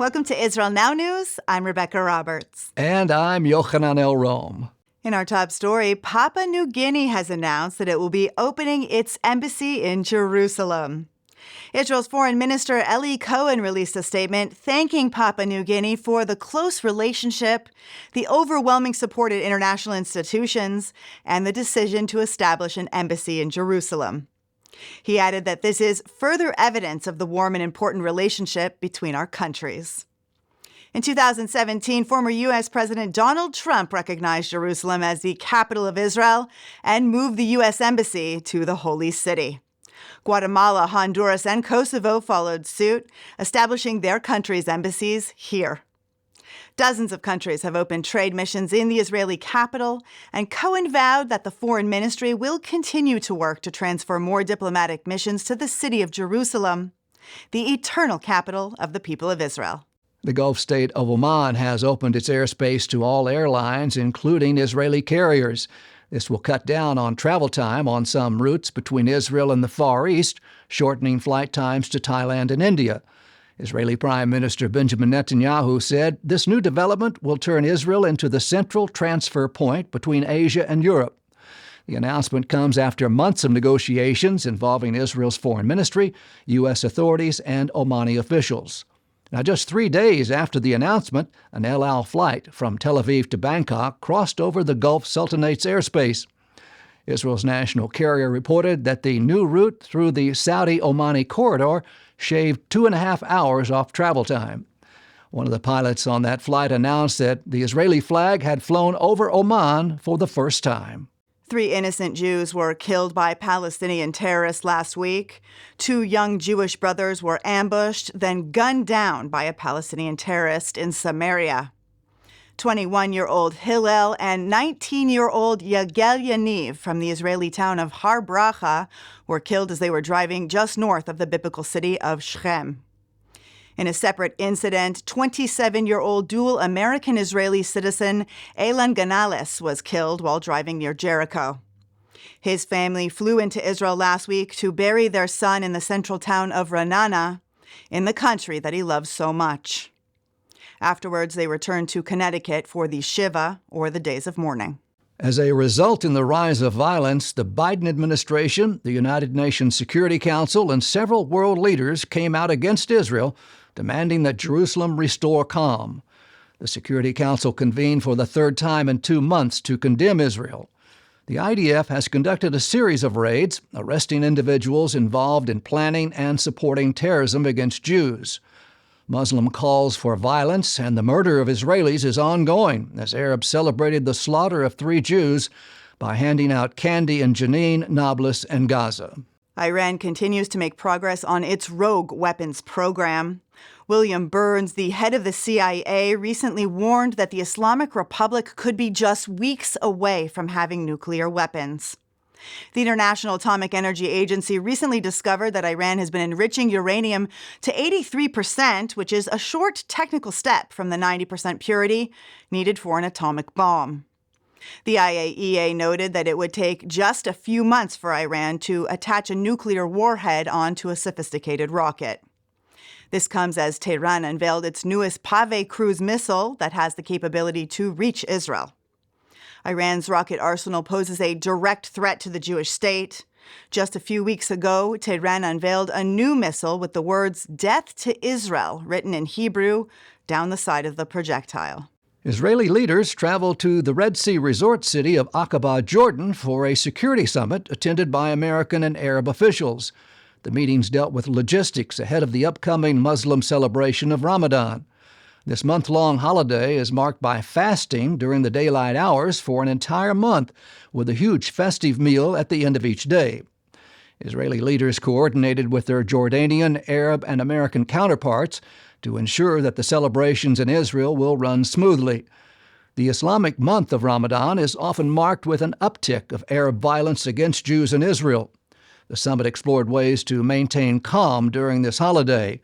Welcome to Israel Now News. I'm Rebecca Roberts. And I'm Yochanan El Rome. In our top story, Papua New Guinea has announced that it will be opening its embassy in Jerusalem. Israel's Foreign Minister Eli Cohen released a statement thanking Papua New Guinea for the close relationship, the overwhelming support at international institutions, and the decision to establish an embassy in Jerusalem. He added that this is further evidence of the warm and important relationship between our countries. In 2017, former U.S. President Donald Trump recognized Jerusalem as the capital of Israel and moved the U.S. Embassy to the Holy City. Guatemala, Honduras, and Kosovo followed suit, establishing their countries' embassies here. Dozens of countries have opened trade missions in the Israeli capital, and Cohen vowed that the foreign ministry will continue to work to transfer more diplomatic missions to the city of Jerusalem, the eternal capital of the people of Israel. The Gulf state of Oman has opened its airspace to all airlines, including Israeli carriers. This will cut down on travel time on some routes between Israel and the Far East, shortening flight times to Thailand and India. Israeli Prime Minister Benjamin Netanyahu said this new development will turn Israel into the central transfer point between Asia and Europe. The announcement comes after months of negotiations involving Israel's foreign ministry, U.S. authorities, and Omani officials. Now, just 3 days after the announcement, an El Al flight from Tel Aviv to Bangkok crossed over the Gulf Sultanate's airspace. Israel's national carrier reported that the new route through the Saudi-Omani corridor shaved 2.5 hours off travel time. One of the pilots on that flight announced that the Israeli flag had flown over Oman for the first time. 3 innocent Jews were killed by Palestinian terrorists last week. 2 young Jewish brothers were ambushed, then gunned down by a Palestinian terrorist in Samaria. 21-year-old Hillel and 19-year-old Yagel Yaniv from the Israeli town of Har Bracha were killed as they were driving just north of the biblical city of Shechem. In a separate incident, 27-year-old dual American-Israeli citizen Eilan Ganales was killed while driving near Jericho. His family flew into Israel last week to bury their son in the central town of Ra'anana, in the country that he loves so much. Afterwards, they returned to Connecticut for the Shiva, or the days of mourning. As a result in the rise of violence, the Biden administration, the United Nations Security Council, and several world leaders came out against Israel, demanding that Jerusalem restore calm. The Security Council convened for the 3rd time in 2 months to condemn Israel. The IDF has conducted a series of raids, arresting individuals involved in planning and supporting terrorism against Jews. Muslim calls for violence and the murder of Israelis is ongoing as Arabs celebrated the slaughter of 3 Jews by handing out candy in Jenin, Nablus, and Gaza. Iran continues to make progress on its rogue weapons program. William Burns, the head of the CIA, recently warned that the Islamic Republic could be just weeks away from having nuclear weapons. The International Atomic Energy Agency recently discovered that Iran has been enriching uranium to 83%, which is a short technical step from the 90% purity needed for an atomic bomb. The IAEA noted that it would take just a few months for Iran to attach a nuclear warhead onto a sophisticated rocket. This comes as Tehran unveiled its newest Pave cruise missile that has the capability to reach Israel. Iran's rocket arsenal poses a direct threat to the Jewish state. Just a few weeks ago, Tehran unveiled a new missile with the words "Death to Israel" written in Hebrew down the side of the projectile. Israeli leaders traveled to the Red Sea resort city of Aqaba, Jordan, for a security summit attended by American and Arab officials. The meetings dealt with logistics ahead of the upcoming Muslim celebration of Ramadan. This month-long holiday is marked by fasting during the daylight hours for an entire month, with a huge festive meal at the end of each day. Israeli leaders coordinated with their Jordanian, Arab, and American counterparts to ensure that the celebrations in Israel will run smoothly. The Islamic month of Ramadan is often marked with an uptick of Arab violence against Jews in Israel. The summit explored ways to maintain calm during this holiday.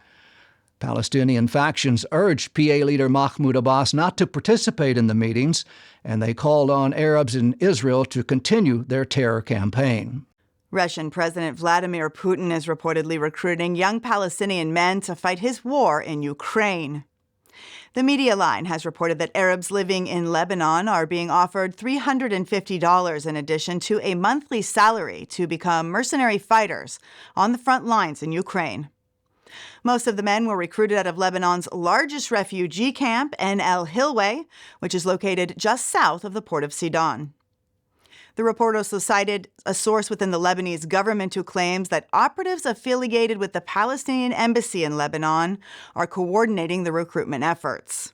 Palestinian factions urged PA leader Mahmoud Abbas not to participate in the meetings, and they called on Arabs in Israel to continue their terror campaign. Russian President Vladimir Putin is reportedly recruiting young Palestinian men to fight his war in Ukraine. The Media Line has reported that Arabs living in Lebanon are being offered $350 in addition to a monthly salary to become mercenary fighters on the front lines in Ukraine. Most of the men were recruited out of Lebanon's largest refugee camp in El Hilweh, which is located just south of the port of Sidon. The report also cited a source within the Lebanese government who claims that operatives affiliated with the Palestinian embassy in Lebanon are coordinating the recruitment efforts.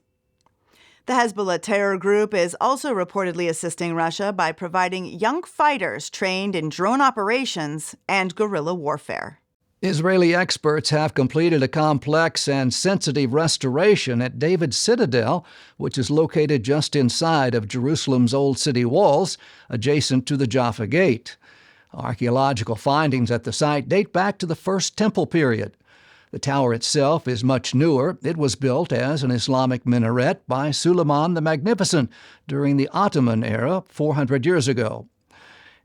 The Hezbollah terror group is also reportedly assisting Russia by providing young fighters trained in drone operations and guerrilla warfare. Israeli experts have completed a complex and sensitive restoration at David's Citadel, which is located just inside of Jerusalem's Old City walls, adjacent to the Jaffa Gate. Archaeological findings at the site date back to the First Temple period. The tower itself is much newer. It was built as an Islamic minaret by Suleiman the Magnificent during the Ottoman era 400 years ago.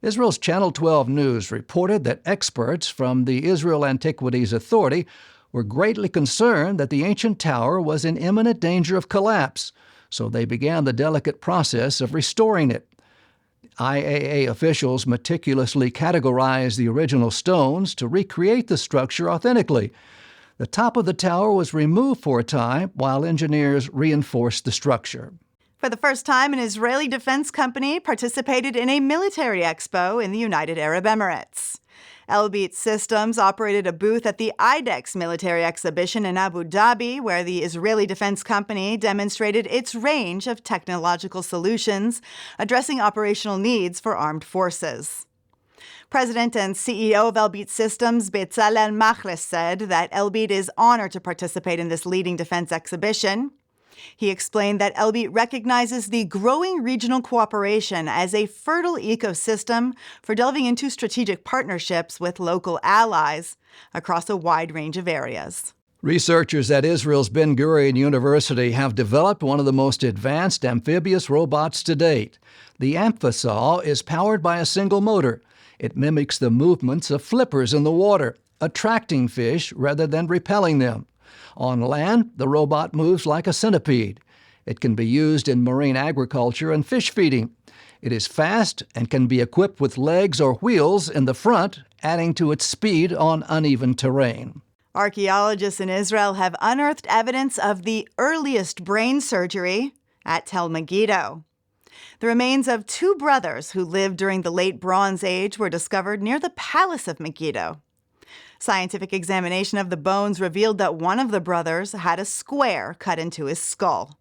Israel's Channel 12 News reported that experts from the Israel Antiquities Authority were greatly concerned that the ancient tower was in imminent danger of collapse, so they began the delicate process of restoring it. IAA officials meticulously categorized the original stones to recreate the structure authentically. The top of the tower was removed for a time while engineers reinforced the structure. For the first time, an Israeli defense company participated in a military expo in the United Arab Emirates. Elbit Systems operated a booth at the IDEX military exhibition in Abu Dhabi, where the Israeli defense company demonstrated its range of technological solutions addressing operational needs for armed forces. President and CEO of Elbit Systems, Bezalel Machlis, said that Elbit is honored to participate in this leading defense exhibition. He explained that Elbit recognizes the growing regional cooperation as a fertile ecosystem for delving into strategic partnerships with local allies across a wide range of areas. Researchers at Israel's Ben Gurion University have developed one of the most advanced amphibious robots to date. The Amphisol is powered by a single motor. It mimics the movements of flippers in the water, attracting fish rather than repelling them. On land, the robot moves like a centipede. It can be used in marine agriculture and fish feeding. It is fast and can be equipped with legs or wheels in the front, adding to its speed on uneven terrain. Archaeologists in Israel have unearthed evidence of the earliest brain surgery at Tel Megiddo. The remains of two brothers who lived during the late Bronze Age were discovered near the Palace of Megiddo. Scientific examination of the bones revealed that one of the brothers had a square cut into his skull.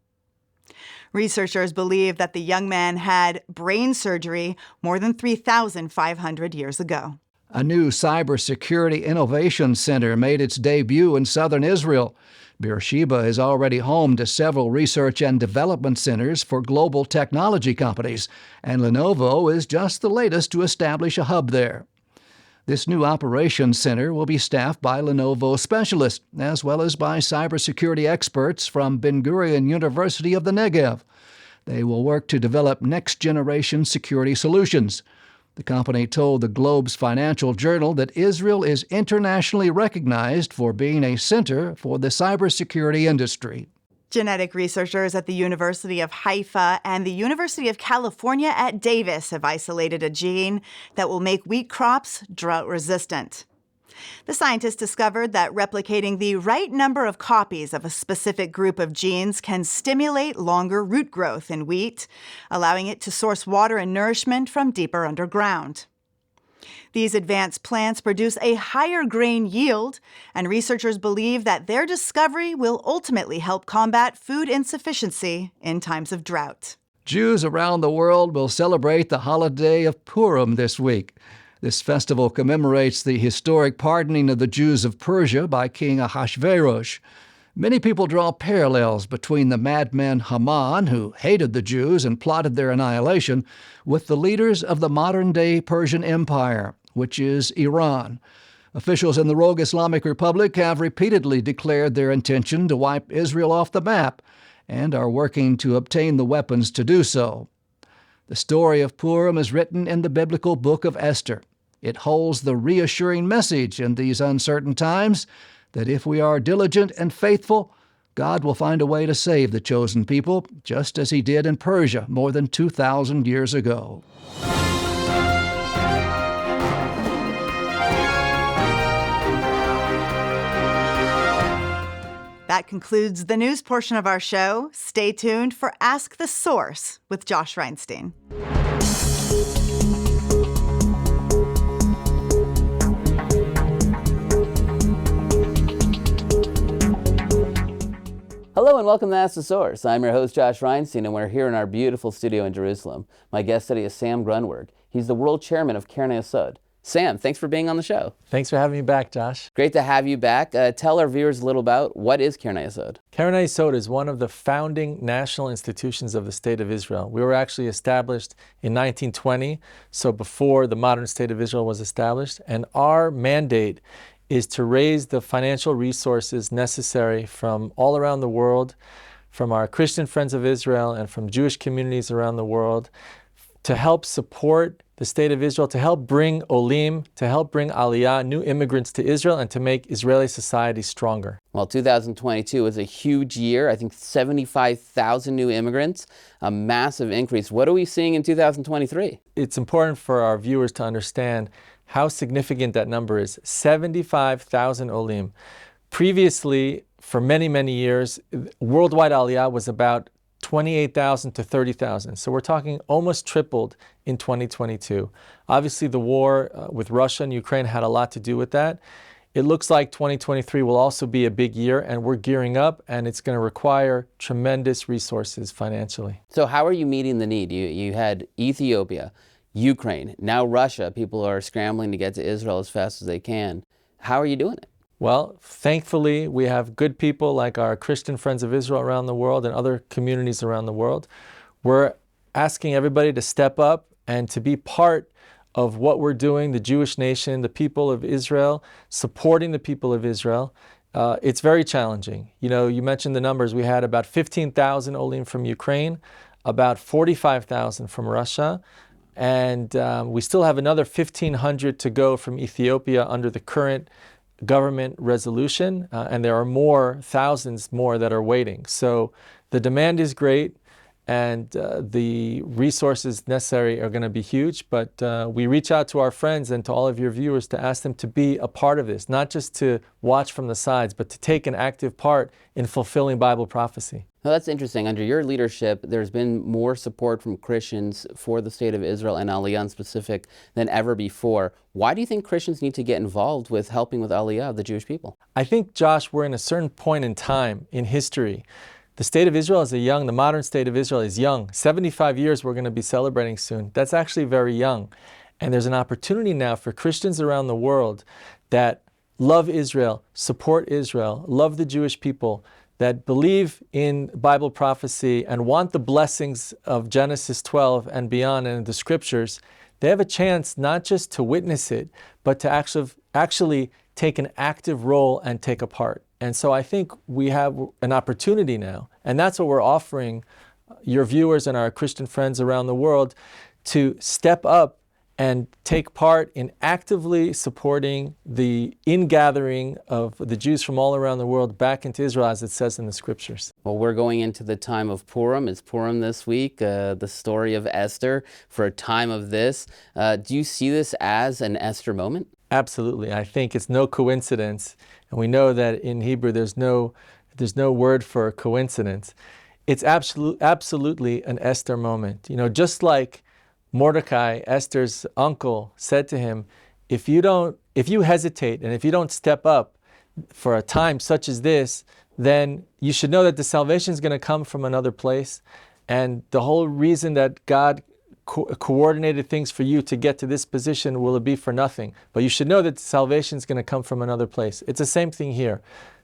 Researchers believe that the young man had brain surgery more than 3,500 years ago. A new cybersecurity innovation center made its debut in southern Israel. Beersheba is already home to several research and development centers for global technology companies, and Lenovo is just the latest to establish a hub there. This new operations center will be staffed by Lenovo specialists, as well as by cybersecurity experts from Ben Gurion University of the Negev. They will work to develop next-generation security solutions. The company told the Globe's Financial Journal that Israel is internationally recognized for being a center for the cybersecurity industry. Genetic researchers at the University of Haifa and the University of California at Davis have isolated a gene that will make wheat crops drought-resistant. The scientists discovered that replicating the right number of copies of a specific group of genes can stimulate longer root growth in wheat, allowing it to source water and nourishment from deeper underground. These advanced plants produce a higher grain yield, and researchers believe that their discovery will ultimately help combat food insufficiency in times of drought. Jews around the world will celebrate the holiday of Purim this week. This festival commemorates the historic pardoning of the Jews of Persia by King Ahasuerus. Many people draw parallels between the madman Haman, who hated the Jews and plotted their annihilation, with the leaders of the modern-day Persian Empire, which is Iran. Officials in the rogue Islamic Republic have repeatedly declared their intention to wipe Israel off the map and are working to obtain the weapons to do so. The story of Purim is written in the biblical book of Esther. It holds the reassuring message in these uncertain times that if we are diligent and faithful, God will find a way to save the chosen people, just as he did in Persia more than 2,000 years ago. That concludes the news portion of our show. Stay tuned for Ask the Source with Josh Reinstein. Hello and welcome to Ask the Source. I'm your host, Josh Reinstein, and we're here in our beautiful studio in Jerusalem. My guest today is Sam Grundwerg. He's the world chairman of Keren Hayesod. Sam, thanks for being on the show. Thanks for having me back, Josh. Great to have you back. Tell our viewers a little about what is Keren Hayesod. Keren Hayesod is one of the founding national institutions of the State of Israel. We were actually established in 1920, so before the modern State of Israel was established, and our mandate is to raise the financial resources necessary from all around the world, from our Christian friends of Israel and from Jewish communities around the world, to help support the State of Israel, to help bring Olim, to help bring Aliyah, new immigrants to Israel, and to make Israeli society stronger. Well, 2022 was a huge year. I think 75,000 new immigrants, a massive increase. What are we seeing in 2023? It's important for our viewers to understand how significant that number is. 75,000 Olim. Previously, for many, many years, worldwide Aliyah was about 28,000 to 30,000. So we're talking almost tripled in 2022. Obviously, the war with Russia and Ukraine had a lot to do with that. It looks like 2023 will also be a big year, and we're gearing up, and it's going to require tremendous resources financially. So how are you meeting the need? You had Ethiopia, Ukraine, now Russia. People are scrambling to get to Israel as fast as they can. How are you doing it? Well, thankfully, we have good people like our Christian friends of Israel around the world and other communities around the world. We're asking everybody to step up and to be part of what we're doing, the Jewish nation, the people of Israel, supporting the people of Israel. It's very challenging. You know, you mentioned the numbers. We had about 15,000 Olim from Ukraine, about 45,000 from Russia, and we still have another 1,500 to go from Ethiopia under the current government resolution, and there are more, thousands more that are waiting. So the demand is great, and the resources necessary are going to be huge, but we reach out to our friends and to all of your viewers to ask them to be a part of this, not just to watch from the sides, but to take an active part in fulfilling Bible prophecy. Well, that's interesting. Under your leadership, there's been more support from Christians for the State of Israel and Aliyah in specific than ever before. Why do you think Christians need to get involved with helping with Aliyah of the Jewish people? I think, Josh, we're in a certain point in time in history. The State of Israel is the modern State of Israel is young. 75 years we're going to be celebrating soon. That's actually very young. And there's an opportunity now for Christians around the world that love Israel, support Israel, love the Jewish people, that believe in Bible prophecy and want the blessings of Genesis 12 and beyond and the scriptures. They have a chance not just to witness it, but to actually take an active role and take a part. And so I think we have an opportunity now, and that's what we're offering your viewers and our Christian friends around the world, to step up and take part in actively supporting the ingathering of the Jews from all around the world back into Israel, as it says in the scriptures. Well, we're going into the time of Purim. It's Purim this week, the story of Esther for a time of this. Do you see this as an Esther moment? Absolutely. I think it's no coincidence. And we know that in Hebrew there's no word for coincidence. It's absolutely an Esther moment. You know, just like Mordecai, Esther's uncle, said to him, if you hesitate and if you don't step up for a time such as this, then you should know that the salvation is going to come from another place. And the whole reason that God coordinated things for you to get to this position will be for nothing. But you should know that salvation is going to come from another place. It's the same thing here.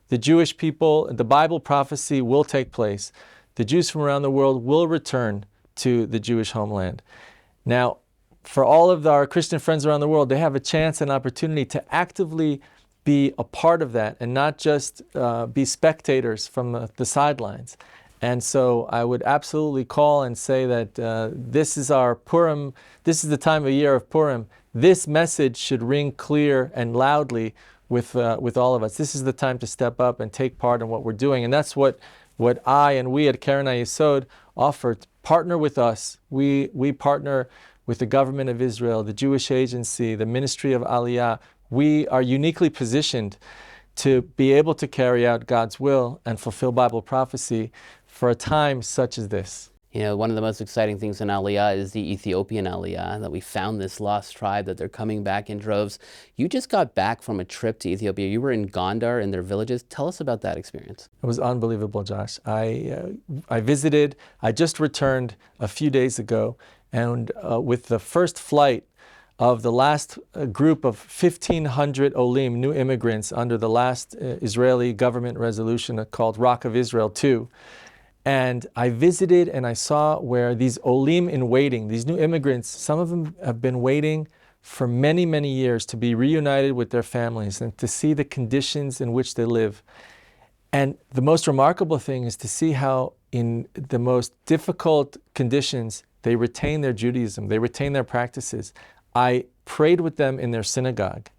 The Jewish people, the Bible prophecy will take place. The Jews from around the world will return to the Jewish homeland. Now, for all of our Christian friends around the world, they have a chance and opportunity to actively be a part of that and not just be spectators from the sidelines. And so I would absolutely call and say that this is our Purim, this is the time of year of Purim. This message should ring clear and loudly with all of us. This is the time to step up and take part in what we're doing. And that's what I and we at Keren HaYesod offer. Partner with us. We partner with the government of Israel, the Jewish Agency, the Ministry of Aliyah. We are uniquely positioned to be able to carry out God's will and fulfill Bible prophecy for a time such as this. You know, one of the most exciting things in Aliyah is the Ethiopian Aliyah, that we found this lost tribe, that they're coming back in droves. You just got back from a trip to Ethiopia. You were in Gondar in their villages. Tell us about that experience. It was unbelievable, Josh. I visited, I just returned a few days ago, and with the first flight of the last group of 1,500 Olim, new immigrants, under the last Israeli government resolution called Rock of Israel II. And I visited and I saw where these Olim in waiting, these new immigrants, some of them have been waiting for many, many years to be reunited with their families and to see the conditions in which they live. And the most remarkable thing is to see how in the most difficult conditions, they retain their Judaism, they retain their practices. I prayed with them in their synagogue.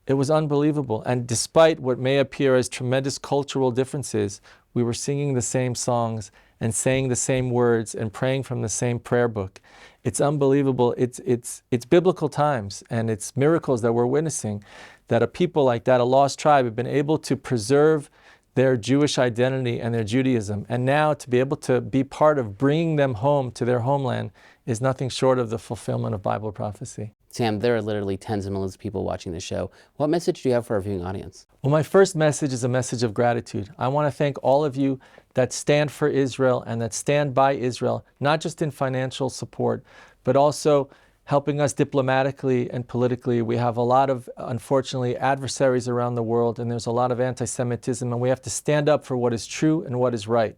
It was unbelievable. And despite what may appear as tremendous cultural differences, we were singing the same songs and saying the same words and praying from the same prayer book. It's unbelievable. It's biblical times, and it's miracles that we're witnessing, that a people like that, a lost tribe, have been able to preserve their Jewish identity and their Judaism. And now to be able to be part of bringing them home to their homeland is nothing short of the fulfillment of Bible prophecy. Sam, there are literally tens of millions of people watching the show. What message do you have for our viewing audience? Well, my first message is a message of gratitude. I want to thank all of you that stand for Israel and that stand by Israel, not just in financial support, but also helping us diplomatically and politically. We have a lot of, unfortunately, adversaries around the world, and there's a lot of anti-Semitism, and we have to stand up for what is true and what is right.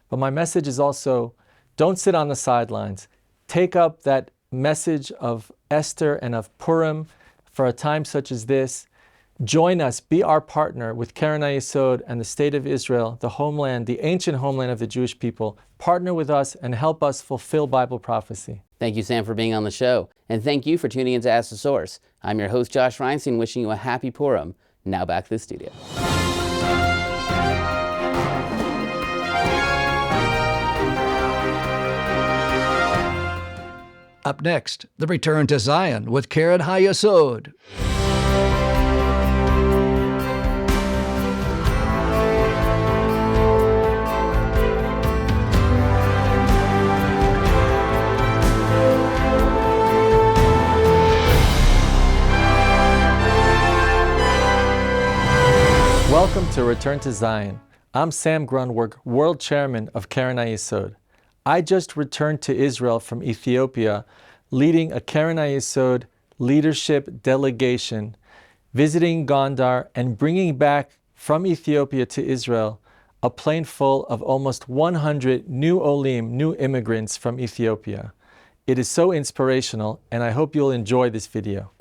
But my message is also, don't sit on the sidelines. Take up that message of Esther and of Purim for a time such as this. Join us, be our partner with Keren HaYesod and the State of Israel, the homeland, the ancient homeland of the Jewish people. Partner with us and help us fulfill Bible prophecy. Thank you, Sam, for being on the show. And thank you for tuning in to Ask the Source. I'm your host, Josh Reinstein, wishing you a happy Purim. Now back to the studio. Up next, the return to Zion with Keren HaYesod. Welcome to Return to Zion. I'm Sam Grundwerg, World Chairman of Keren HaYesod. I just returned to Israel from Ethiopia, leading a Keren HaYesod leadership delegation, visiting Gondar and bringing back from Ethiopia to Israel a plane full of almost 100 new Olim, new immigrants from Ethiopia. It is so inspirational, and I hope you'll enjoy this video.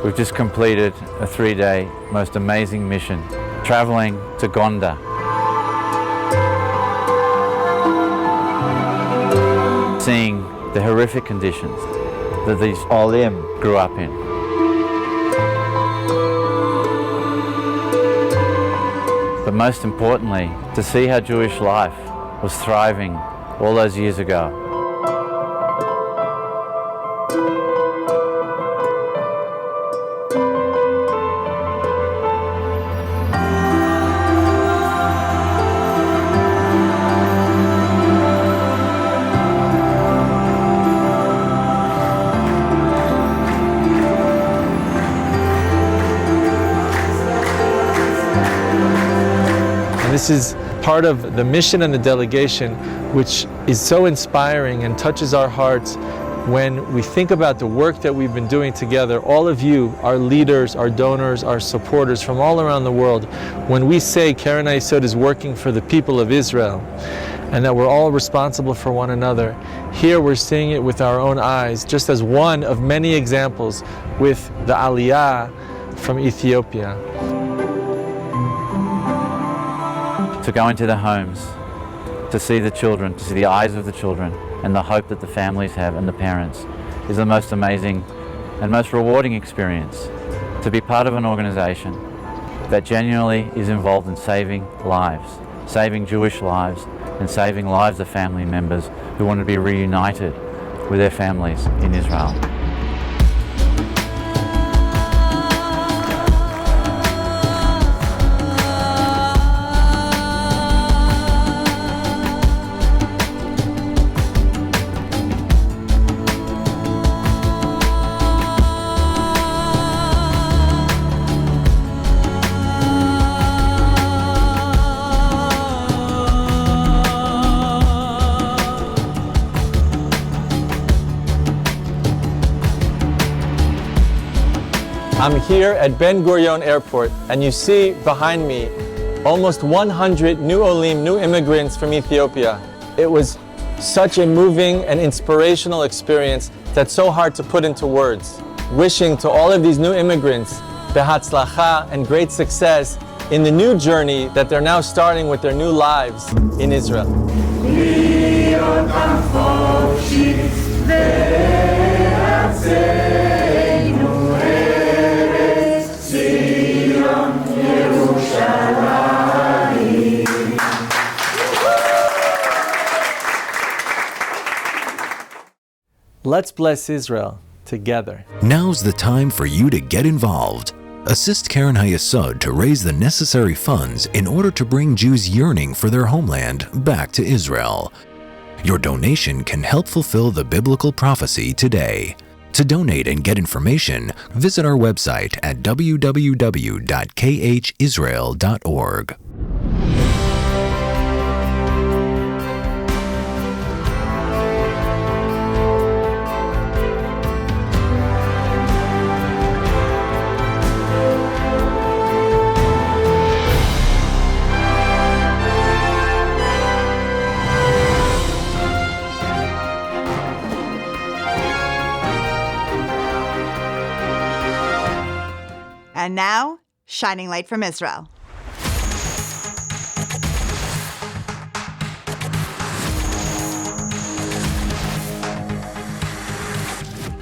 We've just completed a 3-day, most amazing mission, traveling to Gondar. Seeing the horrific conditions that these Olim grew up in. But most importantly, to see how Jewish life was thriving all those years ago. This is part of the mission and the delegation, which is so inspiring and touches our hearts when we think about the work that we've been doing together. All of you, our leaders, our donors, our supporters from all around the world, when we say Keren HaYesod is working for the people of Israel and that we're all responsible for one another, here we're seeing it with our own eyes, just as one of many examples with the Aliyah from Ethiopia. to go into their homes, to see the children, to see the eyes of the children, and the hope that the families have and the parents is the most amazing and most rewarding experience. To be part of an organization that genuinely is involved in saving lives, saving Jewish lives, and saving lives of family members who want to be reunited with their families in Israel. I'm here at Ben Gurion Airport, and you see behind me almost 100 new Olim, new immigrants from Ethiopia. It was such a moving and inspirational experience that's so hard to put into words. Wishing to all of these new immigrants behatzlacha and great success in the new journey that they're now starting with their new lives in Israel. Let's bless Israel together. Now's the time for you to get involved. Assist Karen Hayesod to raise the necessary funds in order to bring Jews yearning for their homeland back to Israel. Your donation can help fulfill the biblical prophecy today. To donate and get information, visit our website at www.khisrael.org. And now, Shining Light from Israel.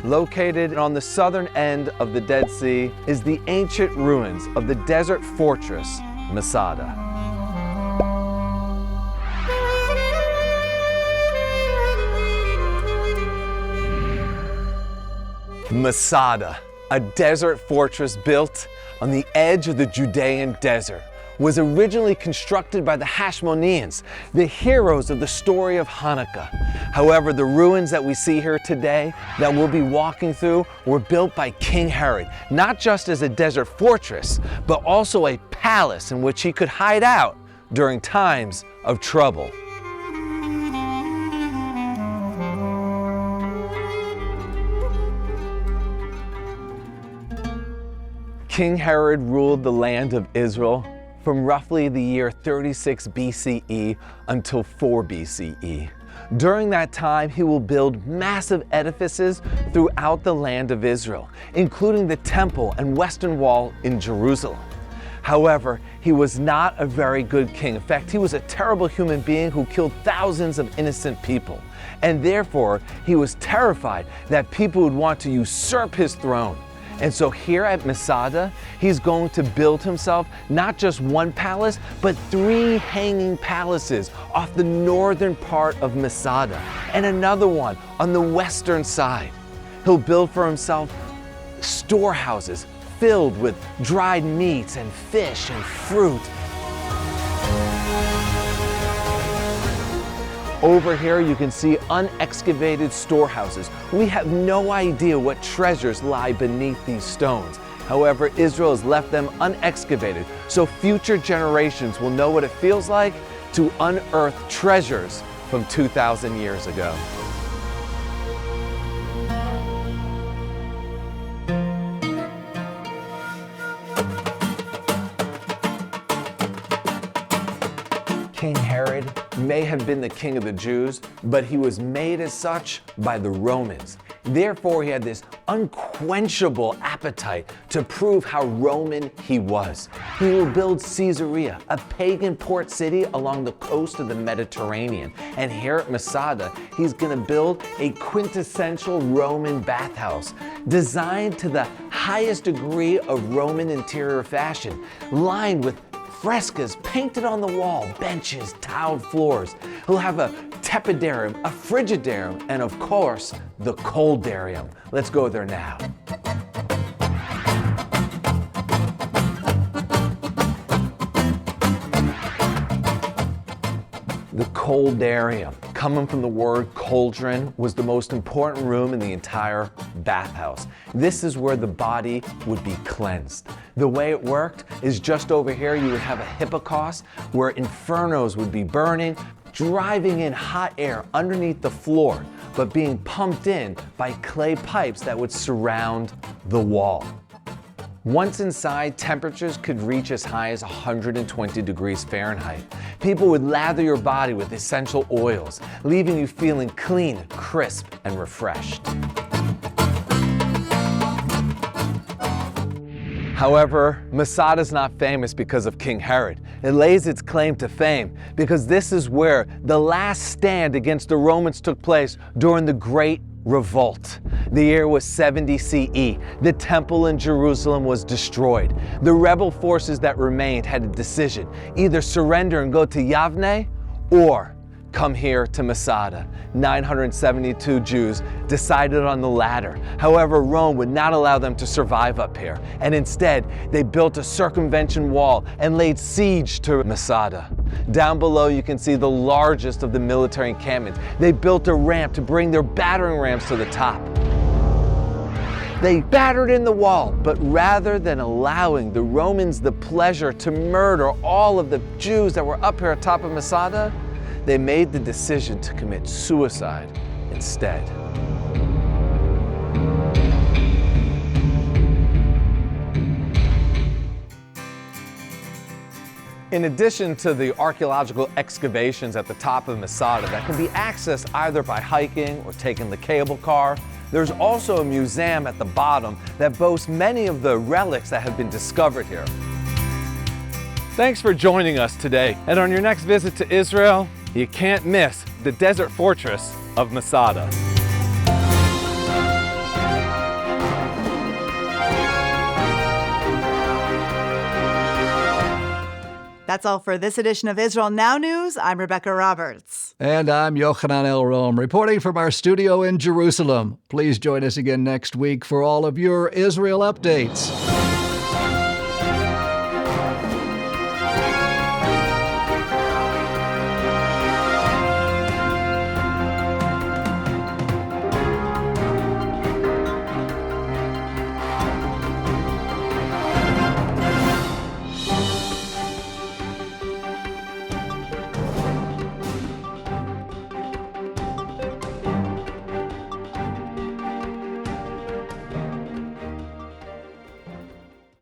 Located on the southern end of the Dead Sea is the ancient ruins of the desert fortress, Masada. Masada, a desert fortress built on the edge of the Judean desert, was originally constructed by the Hashmoneans, the heroes of the story of Hanukkah. However, the ruins that we see here today that we'll be walking through were built by King Herod, not just as a desert fortress, but also a palace in which he could hide out during times of trouble. King Herod ruled the land of Israel from roughly the year 36 BCE until 4 BCE. During that time, he will build massive edifices throughout the land of Israel, including the temple and western wall in Jerusalem. However, he was not a very good king. In fact, he was a terrible human being who killed thousands of innocent people. And therefore, he was terrified that people would want to usurp his throne. And so here at Masada, he's going to build himself not just one palace, but 3 hanging palaces off the northern part of Masada, and another one on the western side. He'll build for himself storehouses filled with dried meats and fish and fruit. Over here you can see unexcavated storehouses. We have no idea what treasures lie beneath these stones. However, Israel has left them unexcavated, so future generations will know what it feels like to unearth treasures from 2,000 years ago. King Herod may have been the king of the Jews, but he was made as such by the Romans. Therefore, he had this unquenchable appetite to prove how Roman he was. He will build Caesarea, a pagan port city along the coast of the Mediterranean. And here at Masada, he's going to build a quintessential Roman bathhouse, designed to the highest degree of Roman interior fashion, lined with frescoes painted on the wall, benches, tiled floors. He'll have a tepidarium, a frigidarium, and of course, the coldarium. Let's go there now. The coldarium, coming from the word cauldron, was the most important room in the entire bathhouse. This is where the body would be cleansed. The way it worked is just over here you would have a hypocaust where infernos would be burning, driving in hot air underneath the floor, but being pumped in by clay pipes that would surround the wall. Once inside, temperatures could reach as high as 120 degrees Fahrenheit. People would lather your body with essential oils, leaving you feeling clean, crisp, and refreshed. However, Masada's not famous because of King Herod. It lays its claim to fame because this is where the last stand against the Romans took place during the Great Revolt. The year was 70 CE. The temple in Jerusalem was destroyed. The rebel forces that remained had a decision: either surrender and go to Yavne, or come here to Masada. 972 Jews decided on the latter. However, Rome would not allow them to survive up here, and instead they built a circumvention wall and laid siege to Masada. Down below you can see the largest of the military encampments. They built a ramp to bring their battering rams to the top. They battered in the wall, but rather than allowing the Romans the pleasure to murder all of the Jews that were up here atop of Masada, they made the decision to commit suicide instead. In addition to the archaeological excavations at the top of Masada that can be accessed either by hiking or taking the cable car, there's also a museum at the bottom that boasts many of the relics that have been discovered here. Thanks for joining us today, and on your next visit to Israel, you can't miss the desert fortress of Masada. That's all for this edition of Israel Now News. I'm Rebecca Roberts. And I'm Yochanan El Rom, reporting from our studio in Jerusalem. Please join us again next week for all of your Israel updates.